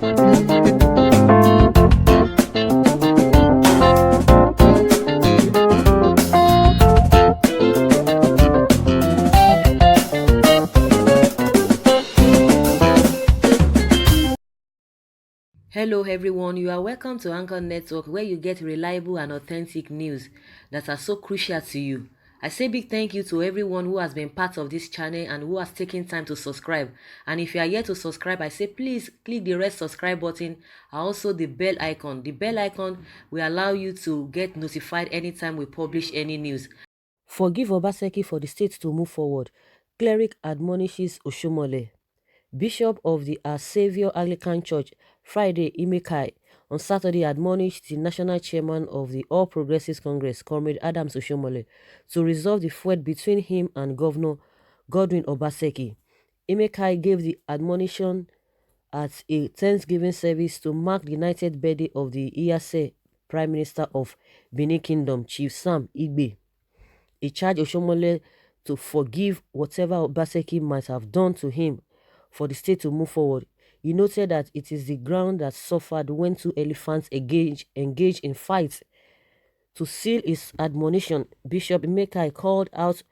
Hello, everyone. You are welcome to Anchor Network, where you get reliable and authentic news that are so crucial to you. I say big thank you to everyone who has been part of this channel and who has taken time to subscribe. And if you are yet to subscribe, I say please click the red subscribe button and also the bell icon. The bell icon will allow you to get notified anytime we publish any news. Forgive Obaseki for the state to move forward. Cleric admonishes Oshiomole. Bishop of the Our Saviour Anglican Church, Friday Imekai, on Saturday admonished the national chairman of the All Progressives Congress, Comrade Adams Oshiomole, to resolve the feud between him and Governor Godwin Obaseki. Imekai gave the admonition at a Thanksgiving service to mark the 90th birthday of the Iyase Prime Minister of Benin Kingdom, Chief Sam Igbe. He charged Oshiomole to forgive whatever Obaseki might have done to him for the state to move forward. He noted that it is the ground that suffered when two elephants engaged in fights. To seal his admonition, Bishop Mekai called out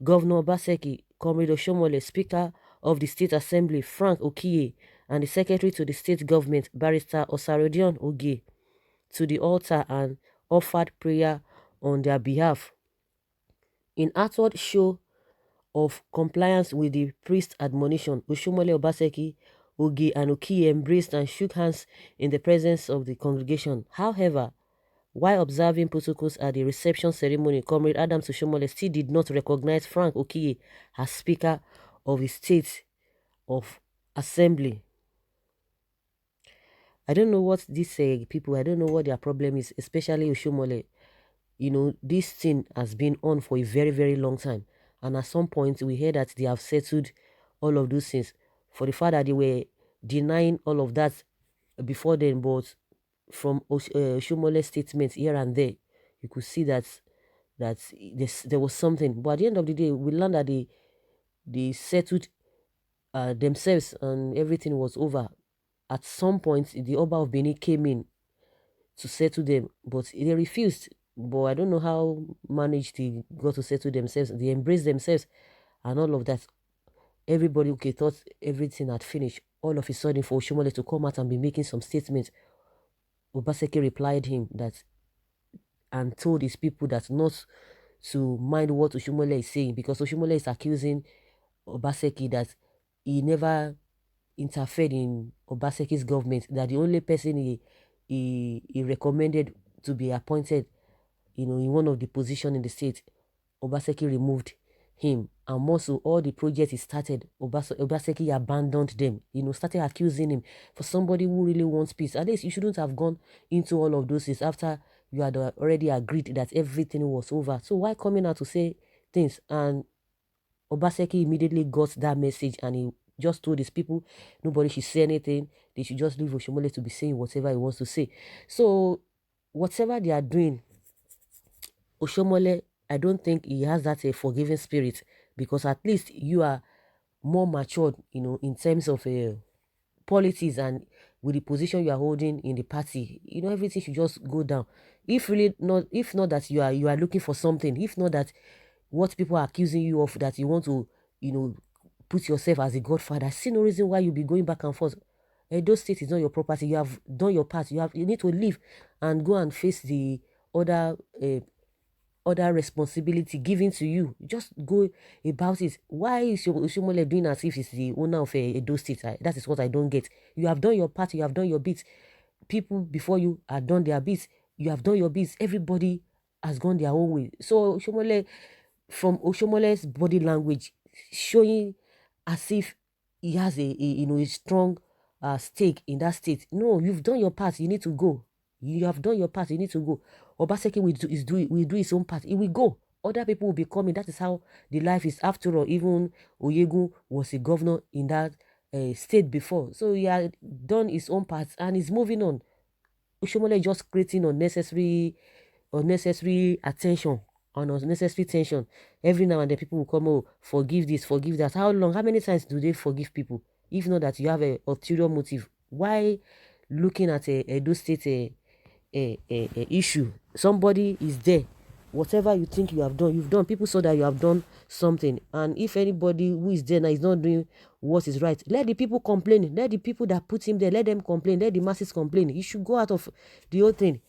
Governor Obaseki, Comrade Oshiomole, Speaker of the State Assembly Frank Okiye, and the Secretary to the State Government Barrister Osarodion Oge to the altar and offered prayer on their behalf. In outward show of compliance with the priest's admonition, Oshiomole, Obaseki, Ogi, and Okiye embraced and shook hands in the presence of the congregation. However, while observing protocols at the reception ceremony, Comrade Adams Oshiomole still did not recognize Frank Okiye as Speaker of the State of Assembly. I don't know what these people, I don't know what their problem is, especially Oshiomole. You know, this thing has been on for a very, very long time. And at some point, we heard that they have settled all of those things. For the fact that they were denying all of that before then, but from Oshomole's statements here and there, you could see that there was something. But at the end of the day, we learned that they settled themselves and everything was over. At some point, the Oba of Benin came in to settle them, but they refused. But I don't know how managed they got to settle themselves. They embraced themselves and all of that. Everybody okay thought everything had finished. All of a sudden, for Oshiomole to come out and be making some statements, Obaseki replied him that and told his people that not to mind what Oshiomole is saying, because Oshiomole is accusing Obaseki that he never interfered in Obaseki's government, that the only person he recommended to be appointed, in one of the positions in the state, Obaseki removed him. And also, all the projects he started, Obaseki abandoned them, started accusing him. For somebody who really wants peace, at least you shouldn't have gone into all of those things after you had already agreed that everything was over. So why coming out to say things? And Obaseki immediately got that message and he just told his people nobody should say anything. They should just leave Oshiomole to be saying whatever he wants to say. So whatever they are doing, Oshiomole, I don't think he has that a forgiving spirit, because at least you are more matured, in terms of politics and with the position you are holding in the party. Everything should just go down. If not that you are looking for something, if not that what people are accusing you of, that you want to, put yourself as a godfather, I see no reason why you be going back and forth. Edo State is not your property. You have done your part. You need to leave and go and face the other other responsibility given to you. Just go about it. Why is your Oshiomole doing as if he's the owner of a Edo State? That is what I don't get. You have done your part. You have done your bit. People before you have done their bits. You have done your bits. Everybody has gone their own way. So Oshiomole, from Oshomole's body language, showing as if he has a strong stake in that state. No, you've done your part. You need to go. You have done your part. You need to go. Obaseki will do his own part. He will go. Other people will be coming. That is how the life is. After all, even Oyegun was a governor in that state before. So he had done his own part and he's moving on. Oshiomole just creating unnecessary attention and unnecessary tension. Every now and then people will come, oh, forgive this, forgive that. How long? How many times do they forgive people? If not that you have a ulterior motive Why looking at a Edo State issue? Somebody is there. Whatever you think you have done, you've done. People saw that you have done something. And if anybody who is there now is not doing what is right, let the people complain. Let the people that put him there, let them complain. Let the masses complain. He should go out of the whole thing.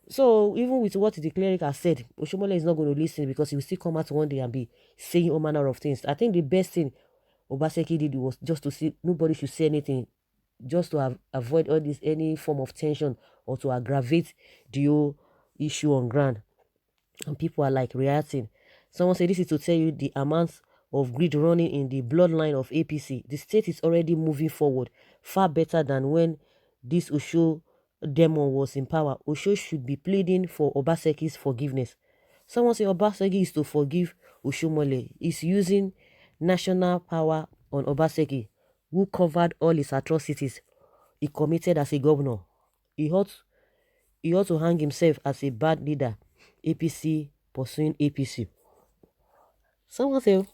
So even with what the cleric has said, Oshiomole is not going to listen, because he will still come out one day and be saying all manner of things. I think the best thing Obaseki did was just to see nobody should say anything, just to avoid all this, any form of tension, or to aggravate the whole issue on ground. And people are like reacting. Someone said this is to tell you the amount of greed running in the bloodline of APC. The state is already moving forward far better than when this Osho demon was in power. Osho should be pleading for Obaseki's forgiveness. Someone said Obaseki is to forgive Oshiomole. He's using national power on Obaseki, who covered all his atrocities he committed as a governor. He ought to hang himself as a bad leader. APC pursuing APC. Someone say,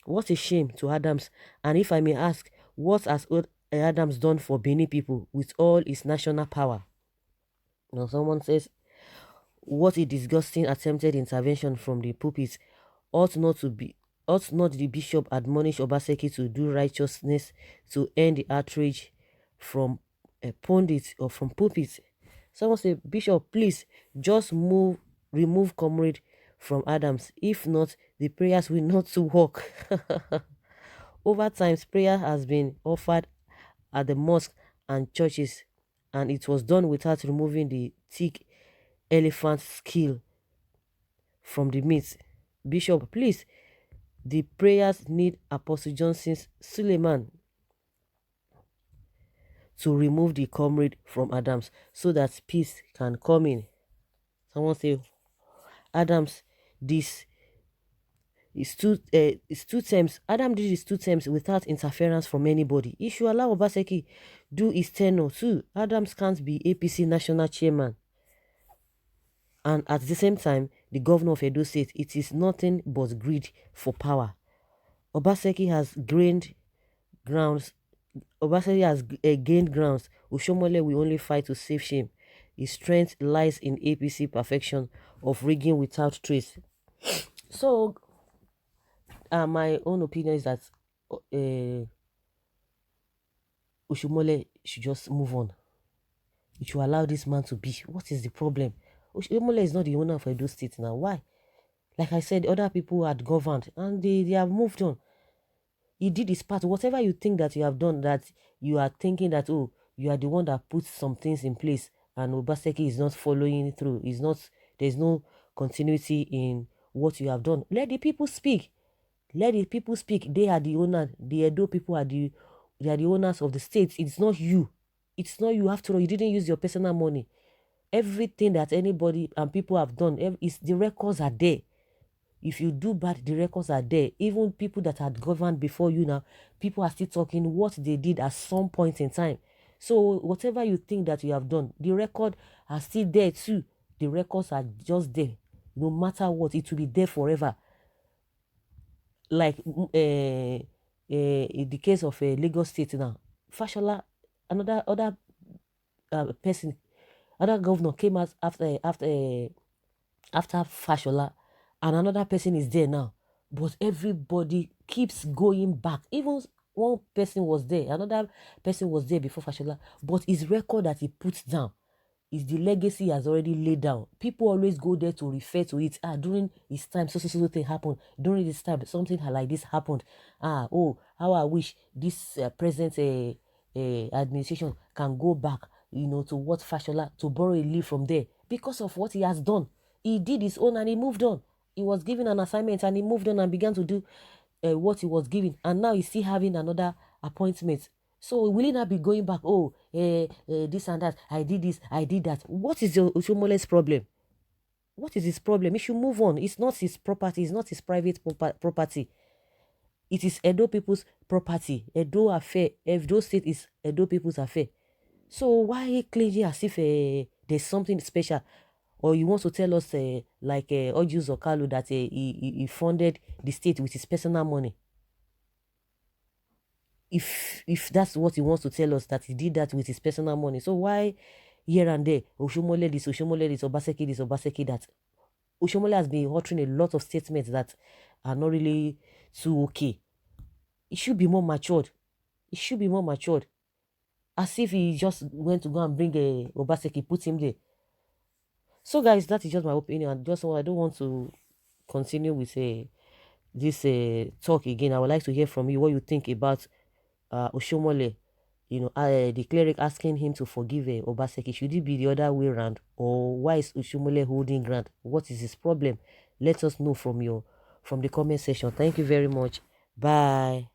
what a shame to Adams. And if I may ask, what has Adams done for Benin people with all his national power? Now someone says, what a disgusting attempted intervention from the pulpit. Ought not the bishop admonish Obaseki to do righteousness to end the outrage from a pundit or from pulpit? Someone say, Bishop, please just remove comrade from Adams. If not, the prayers will not to work. Over time, prayer has been offered at the mosque and churches, and it was done without removing the thick elephant skill from the meat. Bishop, please, the prayers need Apostle Johnson's Suleiman to remove the comrade from Adams so that peace can come in. Someone say, Adams, this is two terms. Adam did his 2 terms without interference from anybody. He should allow Obaseki do his tenure too. Adams can't be APC national chairman. And at the same time, the governor of Edo State, it is nothing but greed for power. Obaseki has gained grounds. Obaseki has gained grounds. Oshiomole will only fight to save shame. His strength lies in APC perfection of rigging without trace. So, my own opinion is that Oshiomole should just move on. You should allow this man to be. What is the problem? Oshiomole is not the owner of Edo State now. Why? Like I said, other people had governed and they have moved on. He did his part. Whatever you think that you have done, that you are thinking that, oh, you are the one that puts some things in place and Obaseki is not following through. There's no continuity in what you have done. Let the people speak. Let the people speak. They are the owner. The Edo people they are the owners of the state. It's not you. It's not you. After all, you didn't use your personal money. Everything that anybody and people have done, the records are there. If you do bad, the records are there. Even people that had governed before you now, people are still talking what they did at some point in time. So whatever you think that you have done, the record are still there too. The records are just there. No matter what, it will be there forever. Like in the case of Lagos State now, Fashola, other person, other governor came out after Fashola, and another person is there now. But everybody keeps going back. Even one person was there, another person was there before Fashola, but his record that he puts down is the legacy he has already laid down. People always go there to refer to it. During his time, so thing happened. During this time, something like this happened. Oh, how I wish this present administration can go back, to what Fashola, to borrow a leaf from there because of what he has done. He did his own and he moved on. He was given an assignment and he moved on and began to do what he was given. And now he's still having another appointment. So will he not be going back? Oh, this and that. I did this. I did that. What is your Oshomole's problem? What is his problem? He should move on. It's not his property. It's not his private property. It is Edo people's property. Edo affair. Edo State is Edo people's affair. So why claiming as if there's something special? Or you want to tell us like Ojus Okalu that he funded the state with his personal money? if that's what he wants to tell us, that he did that with his personal money, so why here and there, Oshiomole this, Obaseki that? Oshiomole has been uttering a lot of statements that are not really too okay. It should be more matured. It should be more matured. As if he just went to go and bring a Obaseki, put him there. So guys, that is just my opinion. And just I don't want to continue with this talk again. I would like to hear from you what you think about Oshiomole. The cleric asking him to forgive Obaseki. Should it be the other way around, or why is Oshiomole holding ground? What is his problem? Let us know from the comment section. Thank you very much. Bye.